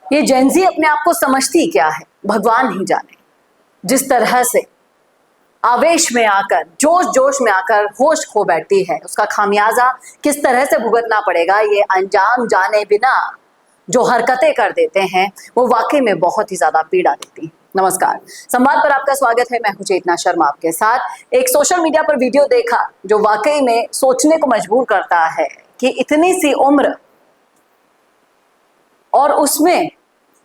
ये जेनजी अपने आप को समझती क्या है भगवान ही जाने। जिस तरह से आवेश में आकर, जोश जोश में आकर होश खो बैठती है, उसका खामियाजा किस तरह से भुगतना पड़ेगा ये अंजाम जाने बिना जो हरकतें कर देते हैं वो वाकई में बहुत ही ज्यादा पीड़ा देती हैं। नमस्कार, संवाद पर आपका स्वागत है। मैं हूं चेतना शर्मा आपके साथ। एक सोशल मीडिया पर वीडियो देखा जो वाकई में सोचने को मजबूर करता है कि इतनी सी उम्र और उसमें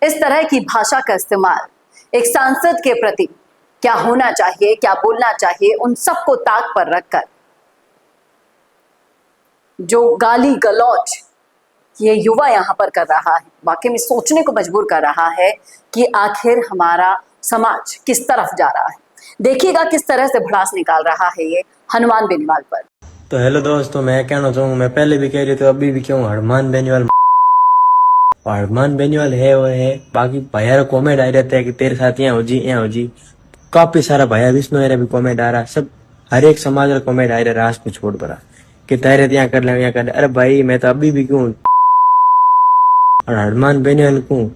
इस तरह की भाषा का इस्तेमाल एक सांसद के प्रति क्या होना चाहिए, क्या बोलना चाहिए, उन सबको ताक पर रखकर जो गाली गलौज ये युवा यहां पर कर रहा है, वाकई में सोचने को मजबूर कर रहा है कि आखिर हमारा समाज किस तरफ जा रहा है। देखिएगा किस तरह से भड़ास निकाल रहा है ये हनुमान बेनीवाल पर। तो हेलो दोस्तों, मैं कहना चाहूँगा, मैं पहले भी कह रही थी, अभी भी क्यों, हनुमान बेनीवाल है वो है। बाकी भैया कॉमेंट आ रहता है कि तेरे साथ यहाँ हो जी। काफी सारा भैया विष्णु भी कॉमेंट आ रहा, सब हर एक समाज का कॉमेंट आ रहा, राष्ट्र को छोड़ पड़ा कि तेरे यहाँ कर ले यहाँ कर ले। अरे भाई मैं तो अभी भी क्यों और हनुमान बेनीवाल क्यों,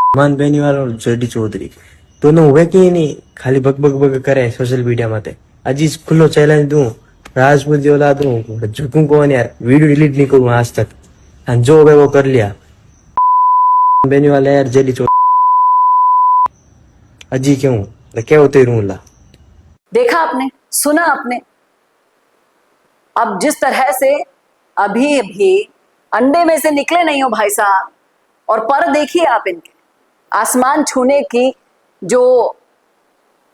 हनुमान बेनीवाल और जेडी चौधरी दोनों हुए कि नहीं खाली बक बक बक करे सोशल मीडिया में। अजीज खुलो चैलेंज दूं, राजपूत औलाद दूं, झुकूं कौन यार, वीडियो डिलीट नहीं करूँ आज तक, जो हो गया वो कर लिया। बेनीवाल यार जेडी चौधरी अजी क्यों क्या होते रूला। देखा आपने, सुना आपने। अब जिस तरह से अभी भी अंडे में से निकले नहीं हो भाई साहब, और पर देखिए आप इनके आसमान छूने की जो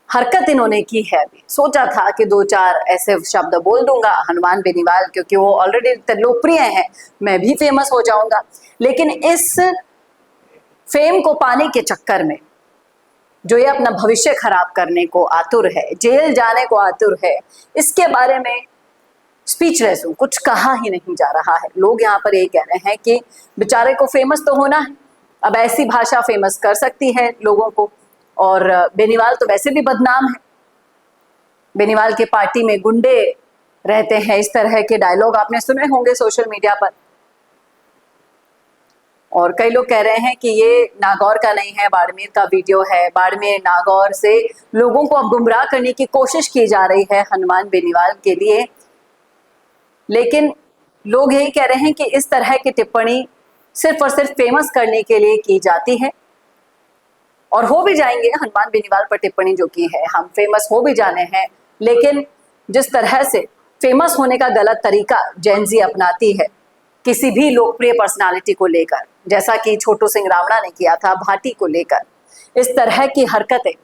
हरकत इन्होंने की है। अभी सोचा था कि दो चार ऐसे शब्द बोल दूंगा हनुमान बेनीवाल, क्योंकि वो ऑलरेडी लोकप्रिय हैं, मैं भी फेमस हो जाऊंगा। लेकिन इस फेम को पाने के चक्कर में जो ये अपना भविष्य खराब करने को आतुर है, जेल जाने को आतुर है, इसके बारे में स्पीचलेस हूं, कुछ कहा ही नहीं जा रहा है। लोग यहाँ पर ये कह रहे हैं कि बेचारे को फेमस तो होना है, अब ऐसी भाषा फेमस कर सकती है लोगों को। और बेनीवाल तो वैसे भी बदनाम है, बेनीवाल के पार्टी में गुंडे रहते हैं, इस तरह के डायलॉग आपने सुने होंगे सोशल मीडिया पर। और कई लोग कह रहे हैं कि ये नागौर का नहीं है, बाड़मेर का वीडियो है, बाड़मेर नागौर से लोगों को अब गुमराह करने की कोशिश की जा रही है हनुमान बेनीवाल के लिए। लेकिन लोग यही कह रहे हैं कि इस तरह की टिप्पणी सिर्फ और सिर्फ फेमस करने के लिए की जाती है, और हो भी जाएंगे हनुमान बेनीवाल पर टिप्पणी जो की है, हम फेमस हो भी जाने हैं। लेकिन जिस तरह से फेमस होने का गलत तरीका जेनजी अपनाती है किसी भी लोकप्रिय पर्सनालिटी को लेकर, जैसा कि छोटू सिंह रावणा ने किया था भाटी को लेकर, इस तरह की हरकतें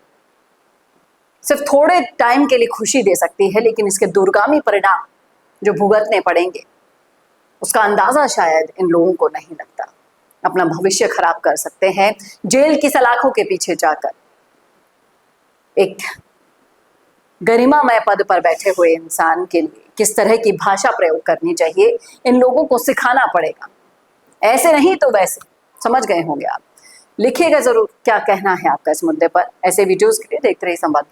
सिर्फ थोड़े टाइम के लिए खुशी दे सकती है, लेकिन इसके दूरगामी परिणाम जो भुगतने पड़ेंगे उसका अंदाजा शायद इन लोगों को नहीं लगता। अपना भविष्य खराब कर सकते हैं जेल की सलाखों के पीछे जाकर। एक गरिमामय पद पर बैठे हुए इंसान के लिए किस तरह की भाषा प्रयोग करनी चाहिए इन लोगों को सिखाना पड़ेगा। ऐसे नहीं तो वैसे, समझ गए होंगे आप। लिखिएगा जरूर क्या कहना है आपका इस मुद्दे पर। ऐसे वीडियोस के लिए देखते रहिए संवाद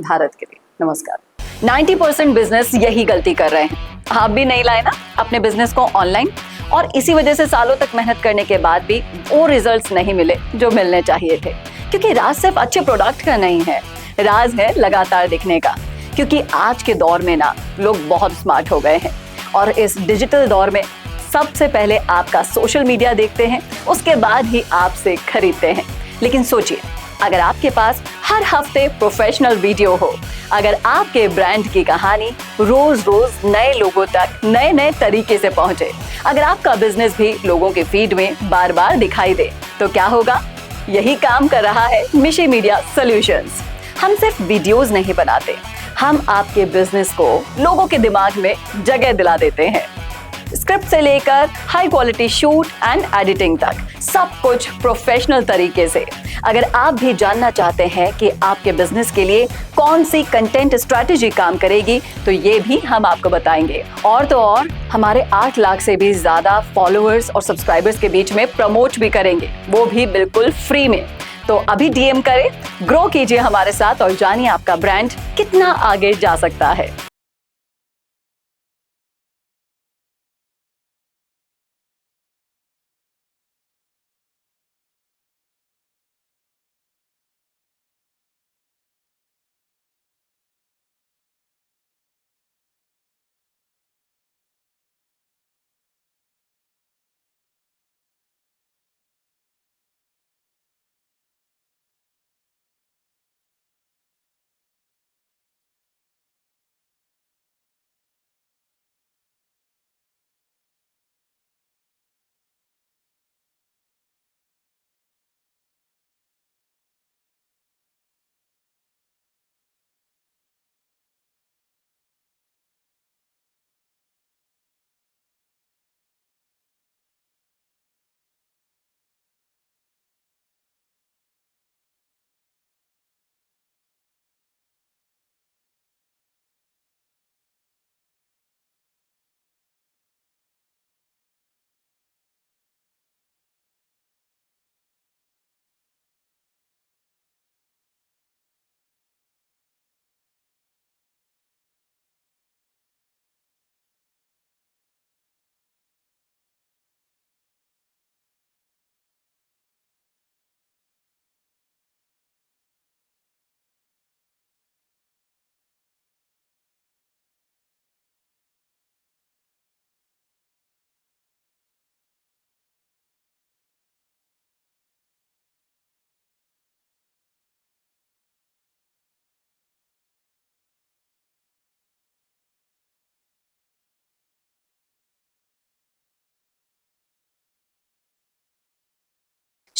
भारत के लिए। नमस्कार। 90% बिजनेस यही गलती कर रहे हैं। आप भी नहीं लाए ना अपने बिजनेस को ऑनलाइन, और इसी वजह से सालों तक मेहनत करने के बाद भी वो रिजल्ट्स नहीं मिले जो मिलने चाहिए थे। क्योंकि राज सिर्फ अच्छे प्रोडक्ट का नहीं है, राज है लगातार दिखने का। क्योंकि आज के दौर में ना लोग बहुत स्मार्ट हो गए हैं, और इस डिजिटल दौर में सबसे पहले आपका सोशल मीडिया देखते हैं, उसके बाद ही आपसे खरीदते हैं। लेकिन सोचिए, अगर आपके पास हर हफ्ते प्रोफेशनल वीडियो हो, अगर आपके ब्रांड की कहानी रोज रोज नए लोगों तक नए नए तरीके से पहुंचे, अगर आपका बिजनेस भी लोगों के फीड में बार बार दिखाई दे, तो क्या होगा? यही काम कर रहा है मिशी मीडिया सॉल्यूशंस। हम सिर्फ वीडियोस नहीं बनाते, हम आपके बिजनेस को लोगों के दिमाग में जगह दिला देते हैं। स्क्रिप्ट से लेकर high quality shoot and editing तक सब कुछ प्रोफेशनल तरीके से। अगर आप भी जानना चाहते हैं कि आपके बिजनेस के लिए कौन सी कंटेंट स्ट्रैटेजी काम करेगी, तो ये भी हम आपको बताएंगे। और तो और हमारे 8 लाख से भी ज्यादा फॉलोअर्स और सब्सक्राइबर्स के बीच में प्रमोट भी करेंगे, वो भी बिल्कुल फ्री में। तो अभी डीएम करें, ग्रो कीजिए हमारे साथ और जानिए आपका ब्रांड कितना आगे जा सकता है।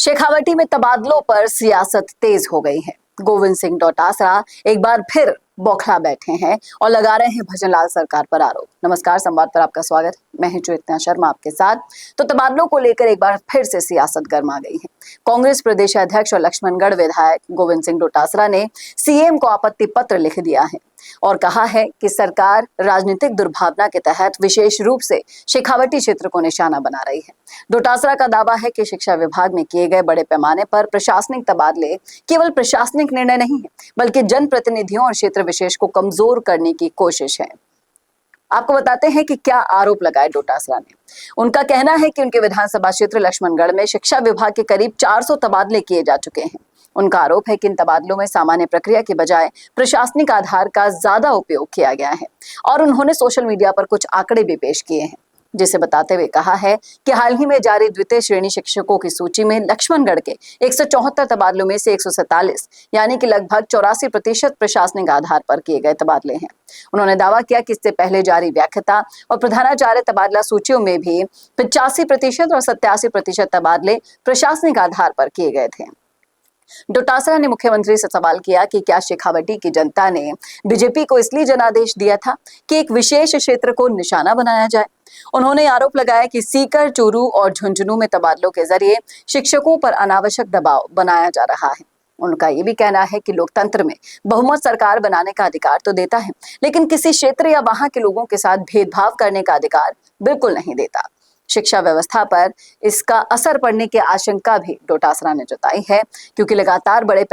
शेखावटी में तबादलों पर सियासत तेज हो गई है। गोविंद सिंह डोटासरा एक बार फिर बौखला बैठे हैं और लगा रहे हैं भजनलाल सरकार पर आरोप। नमस्कार, संवाद पर आपका स्वागत। मैं हूं चेतना शर्मा आपके साथ। तो तबादलों को लेकर एक बार फिर से सियासत गर्मा गई है। कांग्रेस प्रदेश अध्यक्ष और लक्ष्मणगढ़ विधायक गोविंद सिंह डोटासरा ने सीएम को आपत्ति पत्र लिख दिया है और कहा है कि सरकार राजनीतिक दुर्भावना के तहत विशेष रूप से शेखावटी क्षेत्र को निशाना बना रही है। डोटासरा का दावा है कि शिक्षा विभाग में किए गए बड़े पैमाने पर प्रशासनिक तबादले केवल प्रशासनिक निर्णय नहीं है, बल्कि जनप्रतिनिधियों और क्षेत्र विशेष को कमजोर करने की कोशिश है। आपको बताते हैं कि क्या आरोप लगाए डोटासरा ने। उनका कहना है कि उनके विधानसभा क्षेत्र लक्ष्मणगढ़ में शिक्षा विभाग के करीब 400 तबादले किए जा चुके हैं। उनका आरोप है कि इन तबादलों में सामान्य प्रक्रिया के बजाय प्रशासनिक आधार का ज्यादा उपयोग किया गया है और उन्होंने सोशल मीडिया पर कुछ आंकड़े भी पेश किए हैं, जिसे बताते हुए कहा है कि हाल ही में जारी द्वितीय श्रेणी शिक्षकों की सूची में लक्ष्मणगढ़ के 174 तबादलों में से 147 यानी कि लगभग 84% प्रशासनिक आधार पर किए गए तबादले हैं। उन्होंने दावा किया कि इससे पहले जारी व्याख्याता और प्रधानाचार्य तबादला सूचियों में भी 85% और 87% तबादले प्रशासनिक आधार पर किए गए थे। डोटासरा ने मुख्यमंत्री से सवाल किया कि क्या शेखावटी की जनता ने बीजेपी को इसलिए जनादेश दिया था कि एक विशेष क्षेत्र को निशाना बनाया जाए। उन्होंने आरोप लगाया कि सीकर, चूरू और झुंझुनू में तबादलों के जरिए शिक्षकों पर अनावश्यक दबाव बनाया जा रहा है। उनका ये भी कहना है कि लोकतंत्र में बहुमत सरकार बनाने का अधिकार तो देता है, लेकिन किसी क्षेत्र या वहां के लोगों के साथ भेदभाव करने का अधिकार बिल्कुल नहीं देता। शिक्षा व्यवस्था पर इसका असर पड़ने की आशंका भी डोटासरा ने जताई है, क्योंकि लगातार बड़े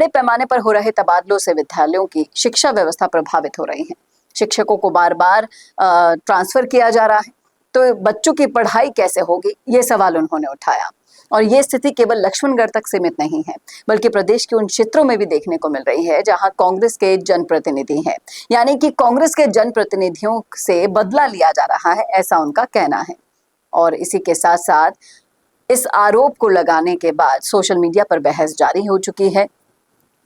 पैमाने पर हो रहे तबादलों से विद्यालयों की शिक्षा व्यवस्था प्रभावित हो रही है। शिक्षकों को बार बार ट्रांसफर किया जा रहा है, तो बच्चों की पढ़ाई कैसे होगी, ये सवाल उन्होंने उठाया। और ये स्थिति केवल लक्ष्मणगढ़ तक सीमित नहीं है, बल्कि प्रदेश के उन क्षेत्रों में भी देखने को मिल रही है जहां कांग्रेस के जनप्रतिनिधि हैं, यानी कि कांग्रेस के जनप्रतिनिधियों से बदला लिया जा रहा है, ऐसा उनका कहना है। और इसी के साथ साथ इस आरोप को लगाने के बाद सोशल मीडिया पर बहस जारी हो चुकी है।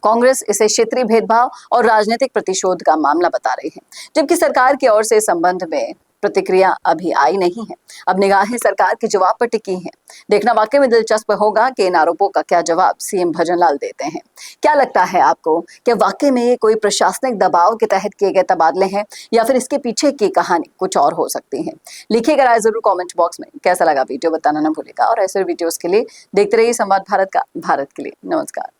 कांग्रेस इसे क्षेत्रीय भेदभाव और राजनीतिक प्रतिशोध का मामला बता रही है, जबकि सरकार की ओर से इस संबंध में प्रतिक्रिया अभी आई नहीं है। अब निगाहें सरकार के जवाब पर टिकी हैं। देखना वाकई में दिलचस्प होगा कि इन आरोपों का क्या जवाब सीएम भजनलाल देते हैं। क्या लगता है आपको कि वाकई में ये कोई प्रशासनिक दबाव के तहत किए गए तबादले हैं या फिर इसके पीछे की कहानी कुछ और हो सकती है? लिखिएगा राय जरूर कमेंट बॉक्स में। कैसा लगा वीडियो बताना ना भूलिएगा और ऐसे वीडियोस के लिए देखते रहिए संवाद भारत का, भारत के लिए। नमस्कार।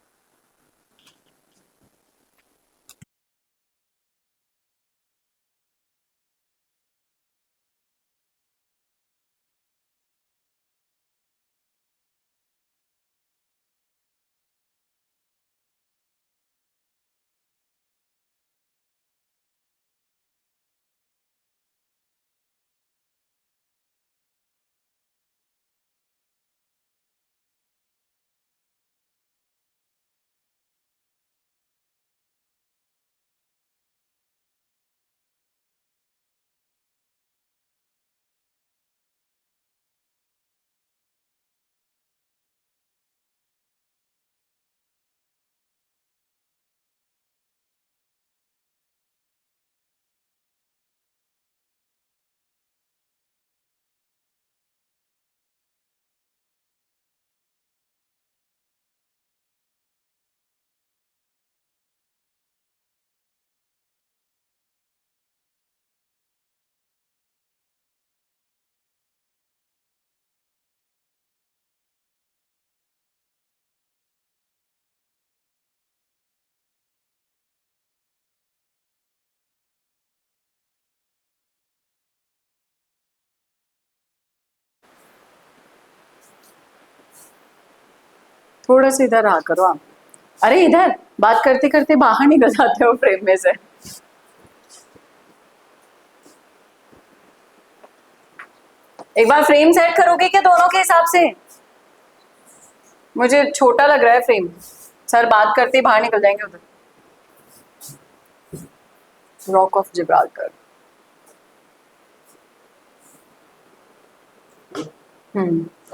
थोड़ा सा इधर आ करो आप। अरे इधर बात करते करते बाहर निकल जाते हो फ्रेम में से। एक बार फ्रेम सेट करोगे क्या दोनों के हिसाब से? मुझे छोटा लग रहा है फ्रेम। सर बात करते ही बाहर निकल जाएंगे उधर। Rock of Gibraltar.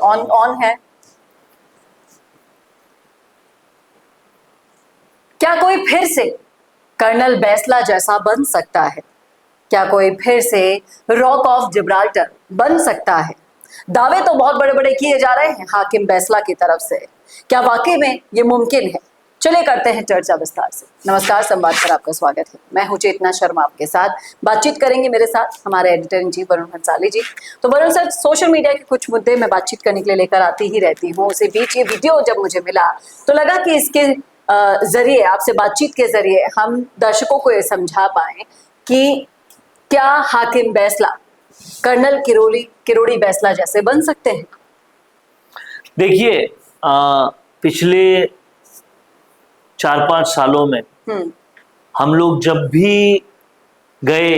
On on है। क्या कोई फिर से कर्नल बैसला जैसा बन सकता है? क्या कोई फिर से रॉक ऑफ जिब्राल्टर बन सकता है? दावे तो बहुत बड़े बड़े किए जा रहे हैं हाकिम बैसला की तरफ से, क्या वाकई में ये मुमकिन है? चलिए करते हैं चर्चा विस्तार से। नमस्कार, संवाद पर आपका स्वागत है। मैं हूं चेतना शर्मा, आपके साथ बातचीत करेंगे मेरे साथ हमारे editor in chief Varun Bhansali ji. तो वरुण सर, सोशल मीडिया के कुछ मुद्दे मैं बातचीत करने के लिए लेकर आती ही रहती हूँ। उसी बीच ये वीडियो जब मुझे मिला तो लगा कि इसके जरिए, आपसे बातचीत के जरिए हम दर्शकों को ये समझा पाए कि क्या हाकिम बैसला कर्नल किरोड़ी बैसला जैसे बन सकते हैं। देखिए, पिछले 4-5 सालों में हम लोग जब भी गए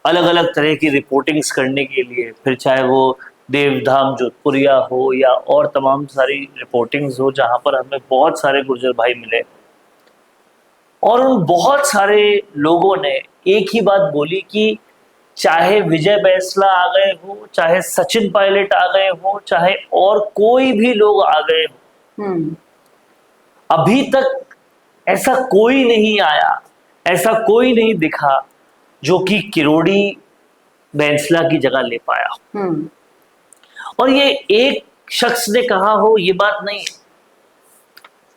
अलग अलग तरह की रिपोर्टिंग्स करने के लिए, फिर चाहे वो देवधाम जोधपुरिया हो या और तमाम सारी रिपोर्टिंग्स हो, जहां पर हमें बहुत सारे गुर्जर भाई मिले और उन बहुत सारे लोगों ने एक ही बात बोली कि चाहे विजय बैसला आ गए हो, चाहे सचिन पायलट आ गए हो, चाहे और कोई भी लोग आ गए हो, अभी तक ऐसा कोई नहीं आया, ऐसा कोई नहीं दिखा जो कि किरोड़ी बैसला की जगह ले पाया। और ये एक शख्स ने कहा हो ये बात नहीं,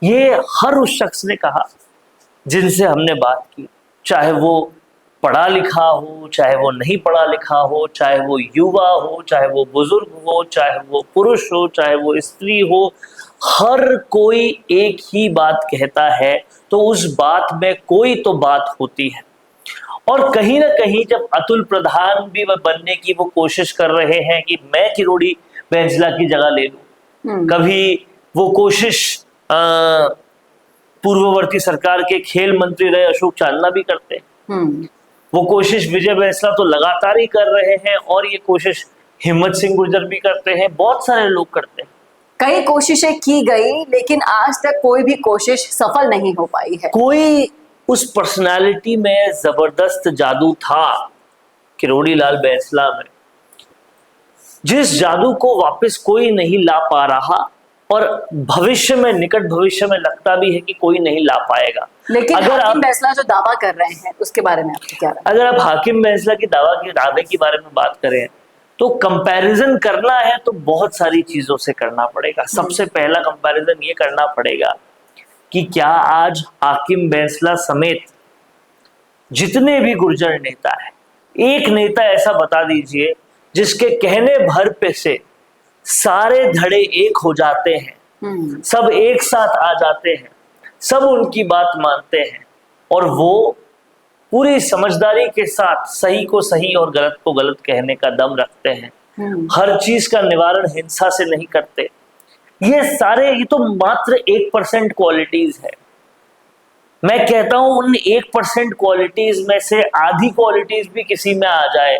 ये हर उस शख्स ने कहा जिनसे हमने बात की, चाहे वो पढ़ा लिखा हो, चाहे वो नहीं पढ़ा लिखा हो, चाहे वो युवा हो, चाहे वो बुजुर्ग हो, चाहे वो पुरुष हो, चाहे वो स्त्री हो, हर कोई एक ही बात कहता है, तो उस बात में कोई तो बात होती है। और कहीं ना कहीं जब अतुल प्रधान भी वह बनने की वो कोशिश कर रहे हैं कि मैं किरोड़ी बैसला की जगह ले लूं, कभी वो कोशिश पूर्ववर्ती सरकार के खेल मंत्री रहे अशोक चांदना भी करते हैं, वो कोशिश विजय बैसला तो लगातार ही कर रहे हैं, और ये कोशिश हिम्मत सिंह गुर्जर भी करते हैं, बहुत सारे लोग करते हैं। कई कोशिशें की गई लेकिन आज तक कोई भी कोशिश सफल नहीं हो पाई है। कोई उस पर्सनालिटी में जबरदस्त जादू था किरोड़ी लाल बैसला में, जिस जादू को वापस कोई नहीं ला पा रहा, और भविष्य में, निकट भविष्य में लगता भी है कि कोई नहीं ला पाएगा। लेकिन अगर हाकिम बैसला जो दावा कर रहे हैं उसके बारे में आपकी क्या राय? अगर आप हाकिम बैसला की दावे के बारे में बात करें तो कंपैरिजन करना है तो बहुत सारी चीजों से करना पड़ेगा। सबसे पहला कंपैरिजन ये करना पड़ेगा कि क्या आज हाकिम बैसला समेत जितने भी गुर्जर नेता है, एक नेता ऐसा बता दीजिए जिसके कहने भर पे से सारे धड़े एक हो जाते हैं, सब एक साथ आ जाते हैं, सब उनकी बात मानते हैं, और वो पूरी समझदारी के साथ सही को सही और गलत को गलत कहने का दम रखते हैं, हर चीज का निवारण हिंसा से नहीं करते। ये तो मात्र 1% क्वालिटीज है। मैं कहता हूं उन 1% क्वालिटीज में से आधी क्वालिटीज भी किसी में आ जाए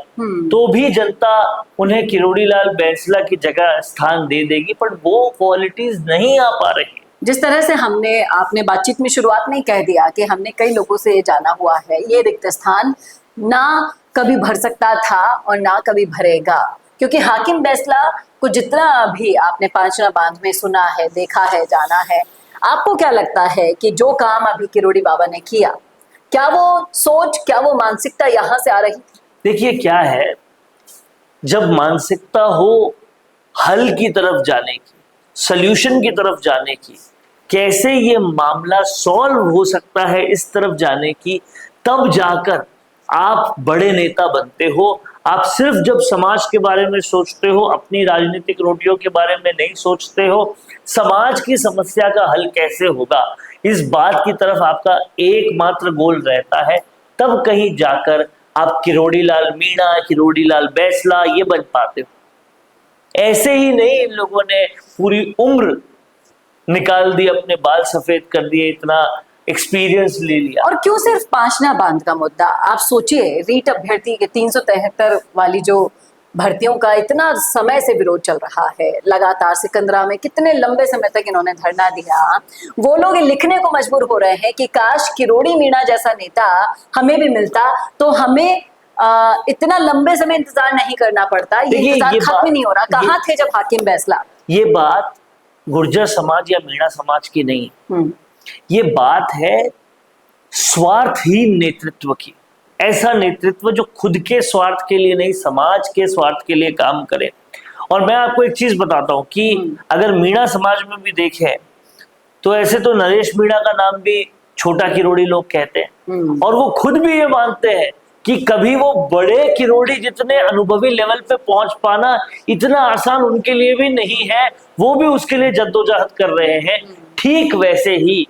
तो भी जनता उन्हें किरोड़ी लाल बैसला की जगह स्थान दे देगी, पर वो क्वालिटीज नहीं आ पा रही। जिस तरह से आपने बातचीत में शुरुआत में कह दिया कि हमने कई लोगों से ये जाना हुआ है, ये रिक्त स्थान ना कभी भर सकता था और ना कभी भरेगा, क्योंकि हाकिम बैसला को जितना भी आपने पांचना बांध में सुना है, देखा है, जाना है, आपको क्या लगता है कि जो काम अभी किरोड़ी बाबा ने किया, क्या वो सोच, क्या वो मानसिकता यहाँ से आ रही थी? देखिए क्या है, जब मानसिकता हो हल की तरफ जाने की, सॉल्यूशन की तरफ जाने की, कैसे ये मामला सॉल्व हो सकता है इस तरफ जाने की, तब जाकर आप बड़े नेता बनते हो। आप सिर्फ जब समाज के बारे में सोचते हो, अपनी राजनीतिक रोटियों के बारे में नहीं सोचते हो, समाज की समस्या का हल कैसे होगा इस बात की तरफ आपका एकमात्र गोल रहता है, तब कहीं जाकर आप किरोड़ी लाल मीणा, किरोड़ी लाल बैसला ये बन पाते हो। ऐसे ही नहीं इन लोगों ने पूरी उम्र निकाल दी, अपने बाल सफेद कर दिए, इतना एक्सपीरियंस ले लिया। और क्यों सिर्फ पांचना बांध का मुद्दा? आप सोचिए, रीट अभ्यर्थी के 373 वाली जो भर्तियों का इतना समय से विरोध चल रहा है, लगातार सिकंदरा में कितने लंबे समय तक इन्होंने धरना दिया, वो लोग लिखने को मजबूर हो रहे हैं कि काश किरोड़ी मीणा जैसा नेता हमें भी मिलता तो हमें इतना लंबे समय इंतजार नहीं करना पड़ता, ये इंतजार खत्म नहीं हो रहा। कहाँ थे जब हाकिम बैसला? ये बात गुर्जर समाज या मीणा समाज की नहीं, ये बात है स्वार्थहीन नेतृत्व की। ऐसा नेतृत्व जो खुद के स्वार्थ के लिए नहीं, समाज के स्वार्थ के लिए काम करे। और मैं आपको एक चीज बताता हूँ कि अगर मीणा समाज में भी देखें तो ऐसे तो नरेश मीणा का नाम भी छोटा किरोड़ी लोग कहते हैं, और वो खुद भी ये मानते हैं कि कभी वो बड़े किरोड़ी जितने अनुभवी लेवल पे पहुंच पाना इतना आसान उनके लिए भी नहीं है, वो भी उसके लिए जद्दोजहद कर रहे हैं। ठीक वैसे ही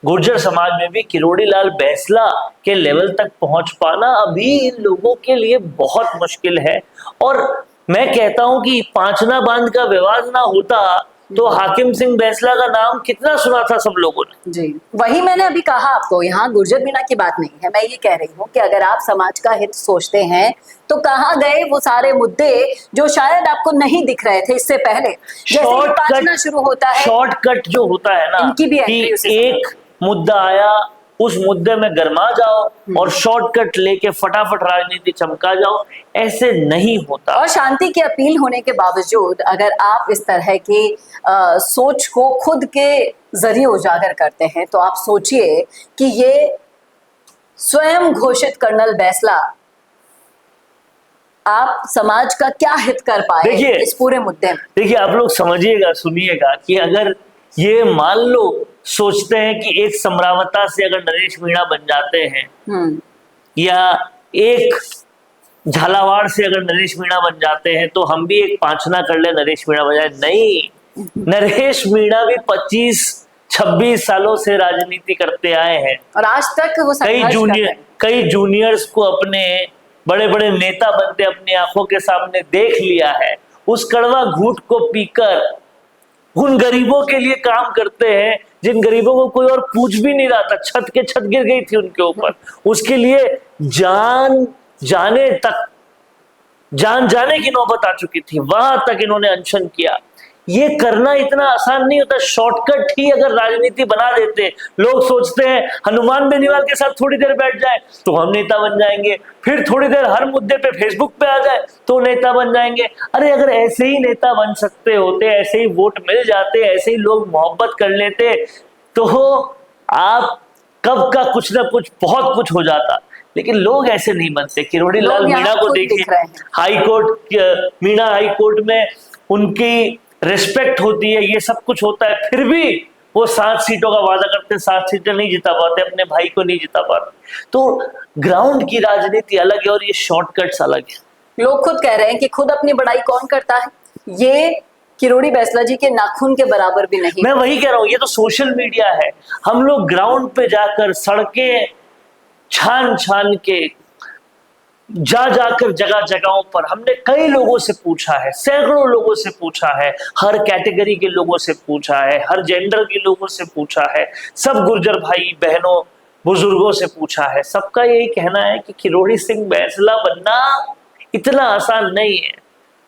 गुर्जर समाज में भी किरोड़ी लाल बैंसला के लेवल तक पहुंच पाना अभी इन लोगों के लिए बहुत मुश्किल है। और मैं कहता हूं कि पांचना बांध का विवाद ना होता तो हाकिम सिंह बैंसला का नाम कितना सुना था सब लोगों ने। जी, वही मैंने अभी कहा आपको, यहाँ गुर्जर मीणा की बात नहीं है। मैं ये कह रही हूँ कि अगर आप समाज का हित सोचते हैं तो कहाँ गए वो सारे मुद्दे जो शायद आपको नहीं दिख रहे थे इससे पहले, जैसे ही पांचना शुरू होता है। शॉर्टकट जो होता है ना इनकी भी कि एंट्री उसी एक मुद्दा आया, उस मुद्दे में गरमा जाओ और शॉर्टकट लेके फटाफट राजनीति चमका जाओ, ऐसे नहीं होता। और शांति की अपील होने के बावजूद अगर आप इस तरह की सोच को खुद के जरिए उजागर करते हैं तो आप सोचिए कि ये स्वयं घोषित कर्नल बैंसला आप समाज का क्या हित कर पाए इस पूरे मुद्दे में। देखिए आप लोग समझिएगा, सुनिएगा कि अगर ये मान लो सोचते हैं कि एक समरावता से अगर नरेश मीणा बन जाते हैं या एक झालावाड़ से अगर नरेश मीणा बन जाते हैं तो हम भी एक पांचना कर ले नरेश मीणा बन जाए, नहीं। नरेश मीणा भी 25-26 सालों से राजनीति करते आए हैं और आज तक वो कई जूनियर्स को अपने बड़े बड़े नेता बनते अपनी आंखों के सामने देख लिया है। उस कड़वा घूंट को पीकर उन गरीबों के लिए काम करते हैं जिन गरीबों को कोई और पूछ भी नहीं रहा था, छत के छत गिर गई थी उनके ऊपर, उसके लिए जान जाने की नौबत आ चुकी थी, वहां तक इन्होंने अनशन किया। ये करना इतना आसान नहीं होता। शॉर्टकट ही अगर राजनीति बना देते, लोग सोचते हैं हनुमान बेनीवाल के साथ थोड़ी देर बैठ जाए तो हम नेता बन जाएंगे, फिर थोड़ी देर हर मुद्दे पे फेसबुक पे आ जाए तो नेता बन जाएंगे। अरे अगर ऐसे ही नेता बन सकते होते, ऐसे ही वोट मिल जाते, ऐसे ही लोग मोहब्बत कर लेते तो आप कब का कुछ ना कुछ बहुत कुछ हो जाता। लेकिन लोग ऐसे नहीं बनते। किरोड़ी लाल मीणा को देखिए, high court, Meena high court में उनकी रिस्पेक्ट होती है, ये सब कुछ होता है, फिर भी वो 7 सीटों का वादा करते, 7 सीटें नहीं जिता पाते, अपने भाई को नहीं जिता पाते। तो ग्राउंड की राजनीति अलग है और ये शॉर्टकट्स अलग है। लोग खुद कह रहे हैं कि खुद अपनी बड़ाई कौन करता है, ये किरोड़ी बैंसला जी के नाखून के बराबर भी नहीं। मैं वही कह रहा हूँ, ये तो सोशल मीडिया है। हम लोग ग्राउंड पे जाकर सड़कें छान छान के जाकर जगह जगहों पर हमने कई लोगों से पूछा है, सैकड़ों लोगों से पूछा है, हर कैटेगरी के लोगों से पूछा है, हर जेंडर के लोगों से पूछा है, सब गुर्जर भाई बहनों बुजुर्गों से पूछा है। सबका यही कहना है कि किरोड़ी सिंह बैंसला बनना इतना आसान नहीं है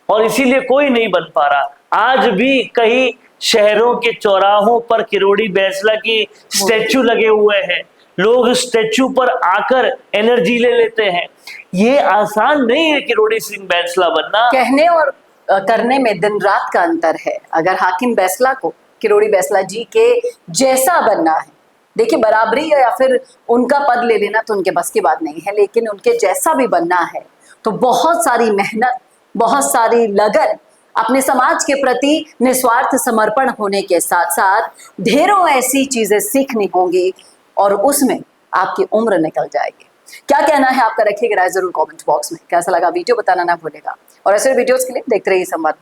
और इसीलिए कोई नहीं बन पा रहा। आज भी कई शहरों के चौराहों पर किरोड़ी बैंसला की स्टैचू लगे हुए हैं, लोग स्टैचू पर आकर एनर्जी ले लेते हैं। ये आसान नहीं है किरोड़ी सिंह बैंसला बनना। कहने और करने में दिन रात का अंतर है। अगर हाकिम बैंसला को किरोड़ी बैंसला जी के जैसा बनना है, देखिए बराबरी या फिर उनका पद ले लेना तो उनके बस की बात नहीं है, लेकिन उनके जैसा भी बनना है तो बहुत सारी मेहनत, बहुत सारी लगन, अपने समाज के प्रति निस्वार्थ समर्पण होने के साथ साथ ढेरों ऐसी चीजें सीखनी होंगी और उसमें आपकी उम्र निकल जाएगी। क्या कहना है आपका, रखिएगा राय जरूर कमेंट बॉक्स में। कैसा लगा वीडियो बताना ना भूलेगा और ऐसे वीडियोस के लिए देखते रहिए संवाद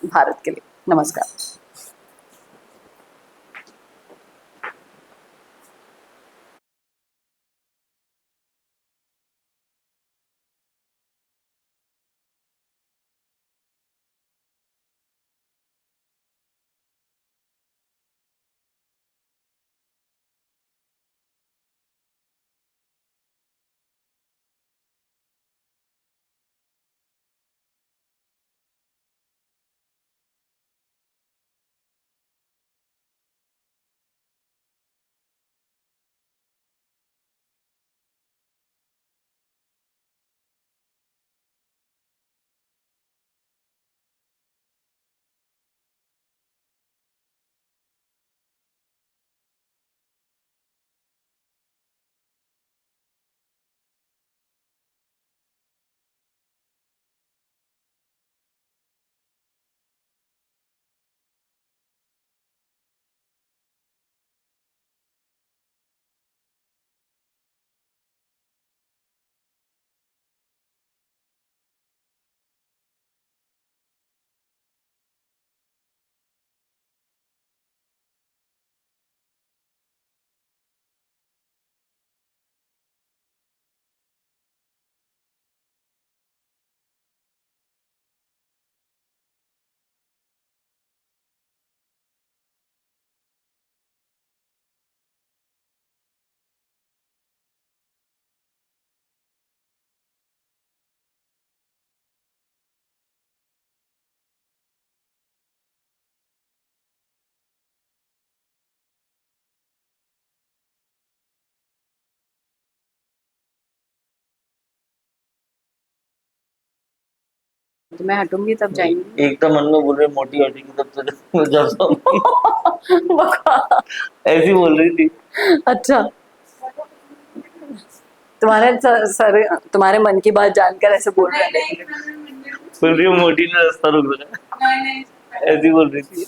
भारत के लिए। नमस्कार। तो मैं हटूंगी तब जाएंगी। एकदम मन में बोल रहे मोटी हो जाएगी तब तो जब बकवास। ऐसी बोल रही थी। अच्छा, तुम्हारे मन की बात जानकर ऐसे बोल रहे हैं। बोल रही हूँ मोटी ने रास्ता रोक रहा, ऐसी बोल रही थी।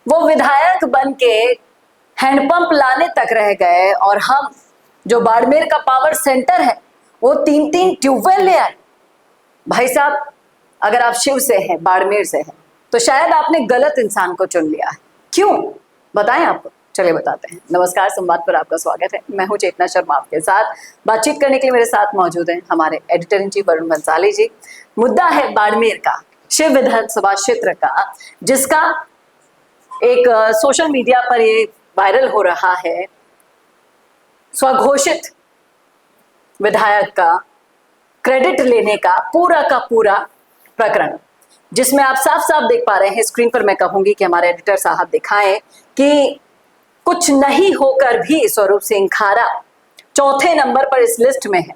वो विधायक बन के हैंडपंप लाने तक रह गए और हम जो बाड़मेर का पावर सेंटर है वो 3-3 ट्यूबवेल ले आए। भाई साहब, अगर आप शिव से हैं, बाड़मेर से हैं, तो शायद आपने गलत इंसान को चुन लिया है। क्यों बताएं आपको? चलिए बताते हैं। नमस्कार, संवाद पर आपका स्वागत है। मैं हूं चेतना शर्मा। आपके साथ बातचीत करने के लिए मेरे साथ मौजूद हैं हमारे editor in chief Varun Bansali ji. मुद्दा है बाड़मेर का, शिव विधानसभा क्षेत्र का, जिसका एक सोशल मीडिया पर ये वायरल हो रहा है स्वघोषित विधायक का क्रेडिट लेने का पूरा प्रकरण, जिसमें आप साफ साफ देख पा रहे हैं। स्क्रीन पर मैं कहूंगी कि हमारे एडिटर साहब दिखाएं कि कुछ नहीं होकर भी स्वरूप सिंह खारा चौथे नंबर पर इस लिस्ट में है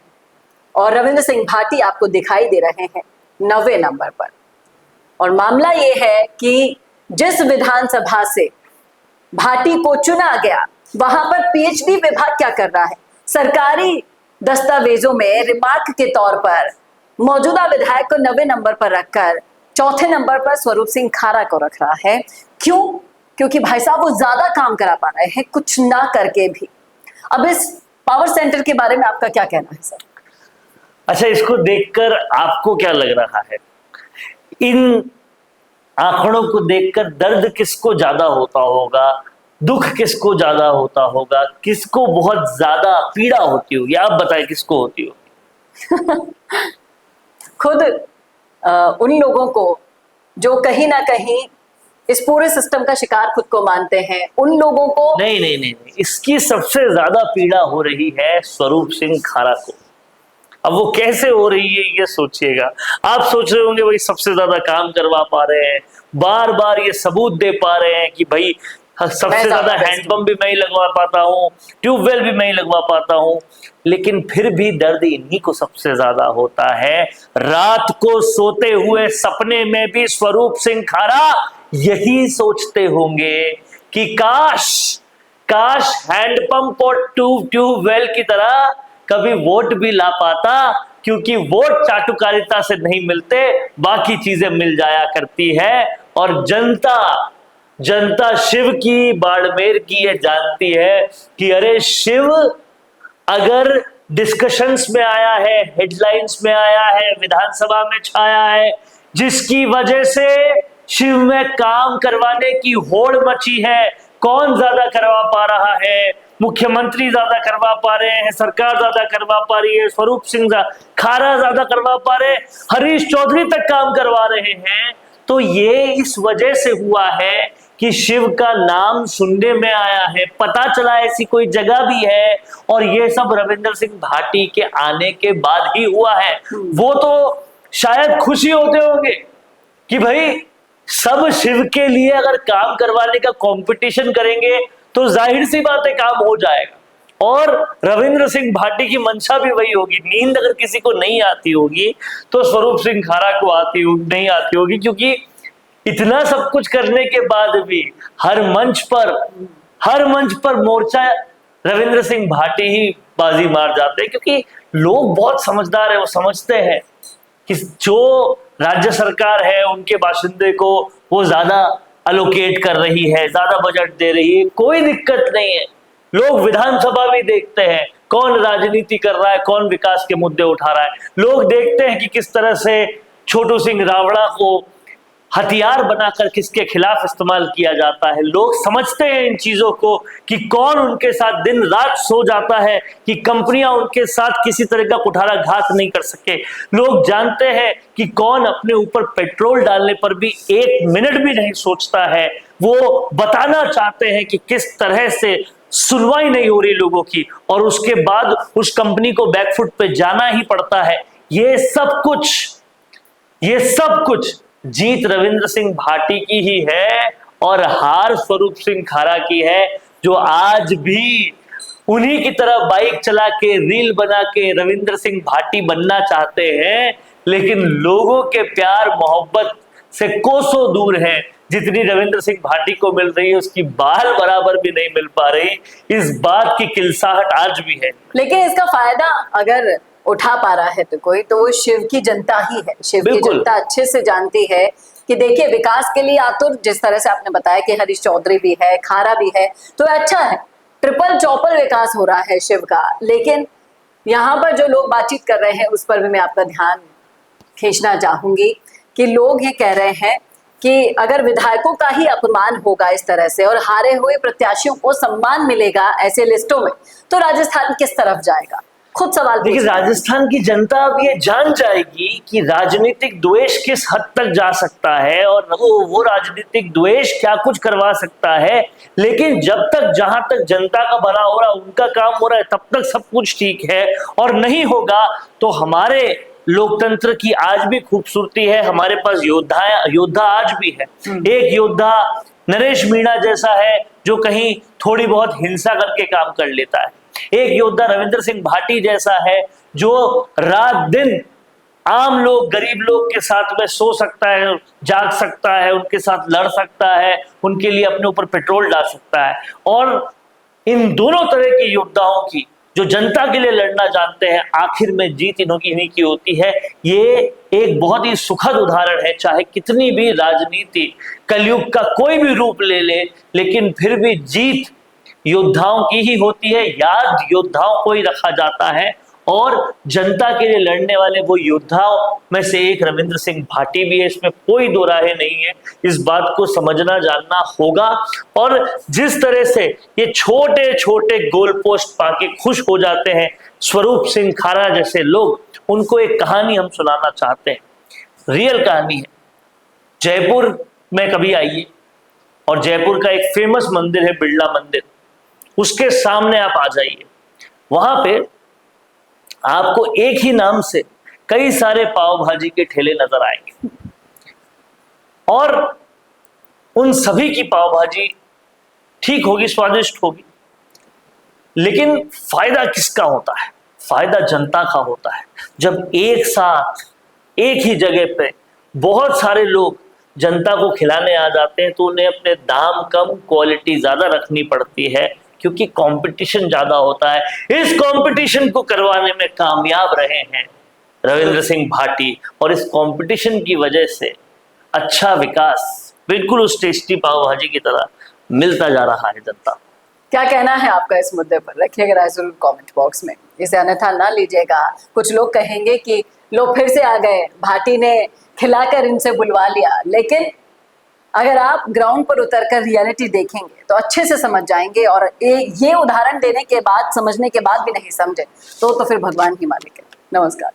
और रविंद्र सिंह भाटी आपको दिखाई दे रहे हैं 9वें नंबर पर। और मामला ये है कि जिस विधानसभा से भाटी को चुना गया वहां पर पीएचडी विभाग क्या कर रहा है? सरकारी दस्तावेजों में रिमार्क के तौर पर मौजूदा विधायक को 9वें नंबर पर रखकर चौथे नंबर पर स्वरूप सिंह खारा को रख रहा है। क्यों? क्योंकि भाई साहब वो ज्यादा काम करा पा रहे हैं कुछ ना करके भी। अब इस पावर सेंटर के बारे में आपका क्या कहना है सर? अच्छा, इसको देखकर आपको क्या लग रहा है? इन आंकड़ों को देखकर दर्द किसको ज्यादा होता होगा, दुख किसको ज्यादा होता होगा, किसको बहुत ज्यादा पीड़ा होती होगी? आप बताएं किसको होती होगी? खुद उन लोगों को जो कहीं ना कहीं इस पूरे सिस्टम का शिकार खुद को मानते हैं, उन लोगों को। नहीं नहीं नहीं नहीं, इसकी सबसे ज्यादा पीड़ा हो रही है स्वरूप सिंह खारा को। अब वो कैसे हो रही है ये सोचिएगा। आप सोच रहे होंगे भाई सबसे ज्यादा काम करवा पा रहे हैं, बार बार ये सबूत दे पा रहे हैं कि भाई सबसे ज्यादा हैंडपंप भी मैं ही लगवा पाता हूँ, ट्यूबवेल भी मैं ही लगवा पाता हूँ। लेकिन फिर भी दर्द इन्हीं को सबसे ज्यादा होता है। रात को सोते हुए सपने में भी स्वरूप सिंह खारा यही सोचते होंगे कि काश काश हैंडपंप और ट्यूबवेल की तरह कभी वोट भी ला पाता, क्योंकि वोट चाटुकारिता से नहीं मिलते, बाकी चीजें मिल जाया करती है। और जनता शिव की, बाड़मेर की ये जानती है कि अरे शिव अगर डिस्कशंस में आया है, हेडलाइंस में आया है, विधानसभा में छाया है, जिसकी वजह से शिव में काम करवाने की होड़ मची है। कौन ज्यादा करवा पा रहा है? मुख्यमंत्री ज्यादा करवा पा रहे हैं, सरकार ज्यादा करवा पा रही है, स्वरूप सिंह खारा ज्यादा करवा पा रहे हैं, हरीश चौधरी तक काम करवा रहे हैं। तो ये इस वजह से हुआ है कि शिव का नाम सुनने में आया है, पता चला ऐसी कोई जगह भी है, और ये सब रविंद्र सिंह भाटी के आने के बाद ही हुआ है। वो तो शायद खुशी होते होंगे कि भाई सब शिव के लिए अगर काम करवाने का कंपटीशन करेंगे तो जाहिर सी बात है काम हो जाएगा। और रविंद्र सिंह भाटी की मंशा भी वही होगी। नींद अगर किसी को नहीं आती होगी तो स्वरूप सिंह खारा को नहीं आती होगी, क्योंकि इतना सब कुछ करने के बाद भी हर मंच पर मोर्चा रविंद्र सिंह भाटी ही बाजी मार जाते हैं। क्योंकि लोग बहुत समझदार है, वो समझते हैं कि जो राज्य सरकार है उनके बाशिंदे को वो ज्यादा अलोकेट कर रही है, ज्यादा बजट दे रही है, कोई दिक्कत नहीं है। लोग विधानसभा भी देखते हैं कौन राजनीति कर रहा है, कौन विकास के मुद्दे उठा रहा है। लोग देखते हैं कि किस तरह से छोटू सिंह रावड़ा को हथियार बनाकर किसके खिलाफ इस्तेमाल किया जाता है। लोग समझते हैं इन चीजों को कि कौन उनके साथ दिन रात सो जाता है कि कंपनियां उनके साथ किसी तरह का कुठाराघात नहीं कर सके। लोग जानते हैं कि कौन अपने ऊपर पेट्रोल डालने पर भी 1 मिनट भी नहीं सोचता है। वो बताना चाहते हैं कि किस तरह से सुनवाई नहीं हो रही लोगों की, और उसके बाद उस कंपनी को बैकफुट पे जाना ही पड़ता है। ये सब कुछ जीत रविंद्र सिंह भाटी की ही है और हार स्वरूप सिंह खारा की है, जो आज भी उन्हीं की तरह बाइक चला के रील बना के रविंद्र सिंह भाटी बनना चाहते हैं, लेकिन लोगों के प्यार मोहब्बत से कोसों दूर हैं। जितनी रविंद्र सिंह भाटी को मिल रही है उसकी बाल बराबर भी नहीं मिल पा रही। इस बात की किलसाहट आज भी है। लेकिन इसका फायदा अगर उठा पा रहा है तो कोई, तो वो शिव की जनता ही है। शिव की बिल्कुल। जनता अच्छे से जानती है कि देखिए विकास के लिए आतुर, जिस तरह से आपने बताया कि हरीश चौधरी भी है, खारा भी है, तो अच्छा है, ट्रिपल चौपल विकास हो रहा है शिव का। लेकिन यहाँ पर जो लोग बातचीत कर रहे हैं उस पर भी मैं आपका ध्यान खींचना चाहूंगी कि लोग ये कह रहे हैं कि अगर विधायकों का ही अपमान होगा इस तरह से और हारे हुए प्रत्याशियों को सम्मान मिलेगा ऐसे लिस्टों में, तो राजस्थान किस तरफ जाएगा? खुद सवाल देखिए, पूछिए। राजस्थान की जनता अब ये जान जाएगी कि राजनीतिक द्वेष किस हद तक जा सकता है और वो राजनीतिक द्वेष क्या कुछ करवा सकता है। लेकिन जब तक, जहां तक जनता का भला हो रहा है, उनका काम हो रहा है, तब तक सब कुछ ठीक है। और नहीं होगा तो हमारे लोकतंत्र की आज भी खूबसूरती है। हमारे पास योद्धा आज भी है। एक योद्धा नरेश मीणा जैसा है जो कहीं थोड़ी बहुत हिंसा करके काम कर लेता है। एक योद्धा रविंद्र सिंह भाटी जैसा है जो रात दिन आम लोग, गरीब लोग के साथ में सो सकता है, जाग सकता है, उनके साथ लड़ सकता है, उनके लिए अपने ऊपर पेट्रोल डाल सकता है। और इन दोनों तरह के योद्धाओं की, जो जनता के लिए लड़ना जानते हैं, आखिर में जीत इन्हीं की होती है। ये एक बहुत ही सुखद उदाहरण है। चाहे कितनी भी राजनीति कलयुग का कोई भी रूप ले ले, लेकिन फिर भी जीत योद्धाओं की ही होती है। याद योद्धाओं को ही रखा जाता है और जनता के लिए लड़ने वाले वो योद्धाओं में से एक रविंद्र सिंह भाटी भी है। इसमें कोई दो राहें नहीं है। इस बात को समझना जानना होगा। और जिस तरह से ये छोटे छोटे गोल पोस्ट पाके खुश हो जाते हैं स्वरूप सिंह खारा जैसे लोग, उनको एक कहानी हम सुनाना चाहते हैं। रियल कहानी है। जयपुर में कभी आइए और जयपुर का एक फेमस मंदिर है बिरला मंदिर, उसके सामने आप आ जाइए। वहां पे आपको एक ही नाम से कई सारे पाव भाजी के ठेले नजर आएंगे और उन सभी की पाव भाजी ठीक होगी, स्वादिष्ट होगी, लेकिन फायदा किसका होता है? फायदा जनता का होता है। जब एक साथ एक ही जगह पे बहुत सारे लोग जनता को खिलाने आ जाते हैं तो उन्हें अपने दाम कम, क्वालिटी ज्यादा रखनी पड़ती है, क्योंकि कंपटीशन ज्यादा होता है। इस कंपटीशन को करवाने में कामयाब रहे हैं रविंद्र सिंह भाटी और इस कंपटीशन की वजह से अच्छा विकास बिल्कुल उस टेस्टी पाव भाजी की तरह मिलता जा रहा है जनता। क्या कहना है आपका इस मुद्दे पर? रखिएगा राय जरूर कमेंट बॉक्स में, इसे अन्यथा ना लीजिएगा। कुछ लोग कहेंगे कि लोग फिर से आ गए, भाटी ने खिलाकर इनसे बुलवा लिया, लेकिन अगर आप ग्राउंड पर उतरकर रियलिटी देखेंगे तो अच्छे से समझ जाएंगे। और ये उदाहरण देने के बाद, समझने के बाद भी नहीं समझे तो फिर भगवान ही मालिक है। नमस्कार।